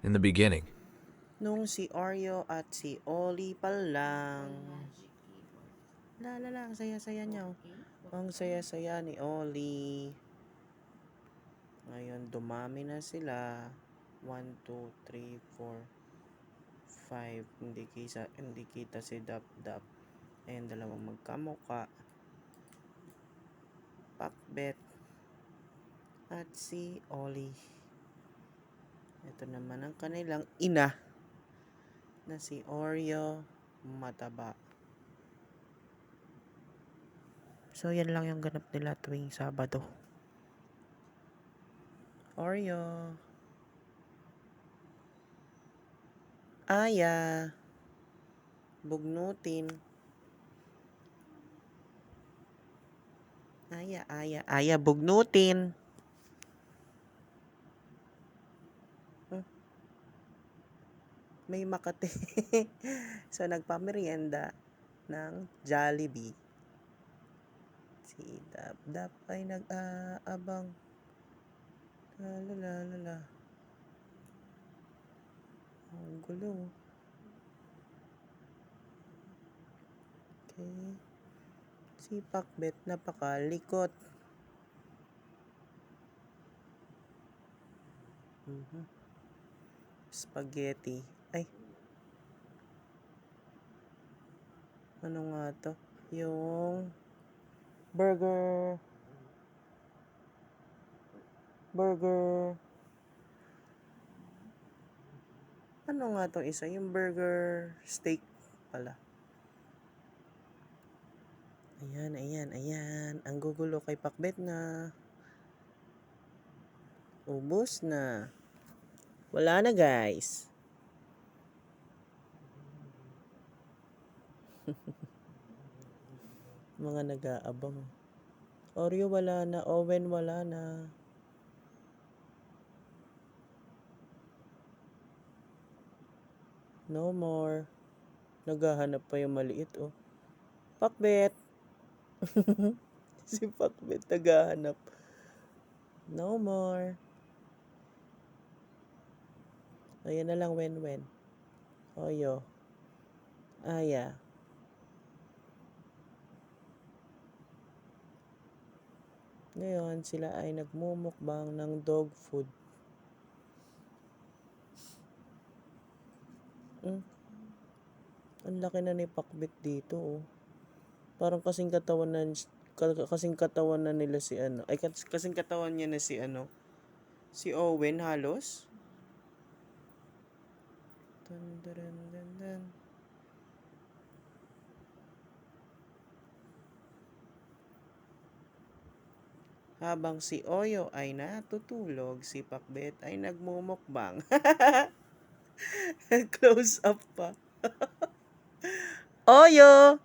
in the beginning. Nung si Oreo at si Oli pa lang. Ang saya-saya niya. Ang saya-saya ni Oli. Ngayon, dumami na sila. 1, 2, 3, 4, 5. Hindi kita si Dap Dap. Ayan, dalawang magkamuka. Pakbet at si Oli. Ito naman ang kanilang ina na si Oreo mataba. So, yan lang yung ganap nila tuwing Sabado. Oreo. Aya. Bugnutin. Aya, bugnutin. May Makati. So, nagpamerienda ng Jollibee. Si Dap Dap ay nag-aabang. La. Ang gulo. Okay. Si Pakbet napakalikot. Spaghetti. Ay. Ano nga to? Yung burger. Ano nga to isa? Yung burger steak pala. Ayan. Ang gugulo kay Pakbet na. Ubus na. Wala na, guys. Mga nag-aabang. Oreo wala na. Owen wala na. No more. Naghahanap pa yung maliit, oh. Pakbet. Si Pakbet naghahanap. No more. Ayan na lang, wen. Oyo. Aya. Ngayon, sila ay nagmumukbang ng dog food. Ang laki na ni Pakbet dito, oh. Parang kasing katawan na nila si ano. Ay, kasing katawan niya na si ano. Si Owen halos. Dun. Habang si Oyo ay natutulog, si Pakbet ay nagmumukbang. Close up pa. Oyo!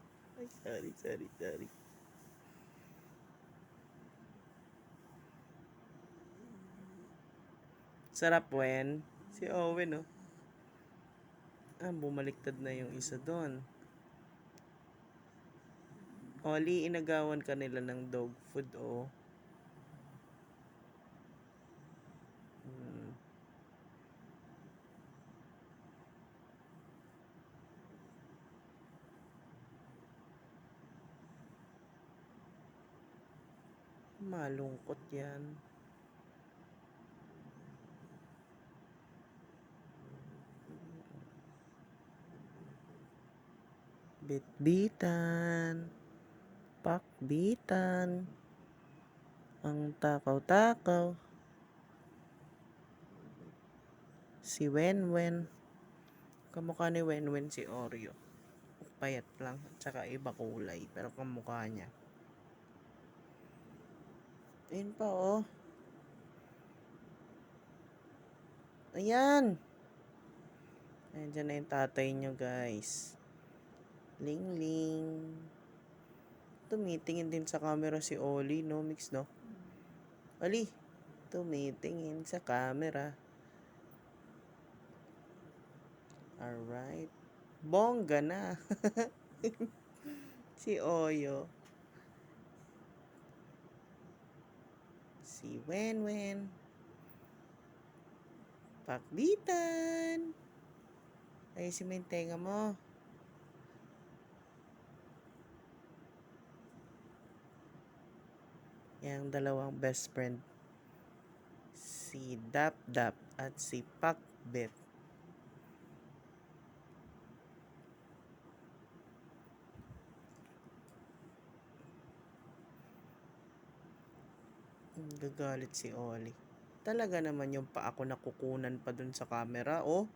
Ay, sorry. Sarap, Wen. Si Owen, oh. Bumaliktad na yung isa doon. Oli, inagawan ka nila ng dog food, oh. Malungkot yan. Bitbitan. Pakbitan. Ang takaw-takaw. Si Wenwen. Kamukha ni Wenwen si Oreo. Payat lang. Tsaka iba kulay. Pero kamukha niya. Ayun pa, oh. Ayan. Ayan na yung tatay nyo, guys. Ling. Tumitingin din sa camera si Oli, no? Mix, no? Oli, tumitingin sa camera. Alright. Bongga na. Si Oyo. Si Wenwen. Pakbitan! Ayusin mo yung tenga mo. Yang dalawang best friend. Si Dap Dap at si Pakbit. Gagalit si Oli. Talaga naman yung pa ako nakukunan pa dun sa camera, oh.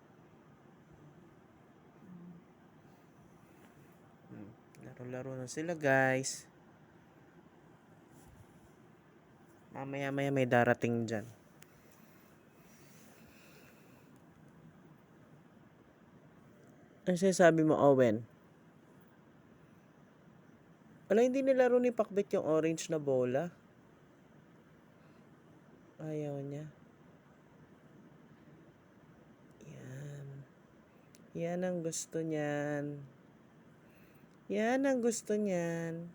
Laro-laro na sila, guys. Mamaya-maya may darating dyan. Ano sinasabi mo, Owen? Wala, hindi nilaro ni Pakbit yung orange na bola. Ayaw niya. Yan. Yan ang gusto niyan. Yan ang gusto niyan.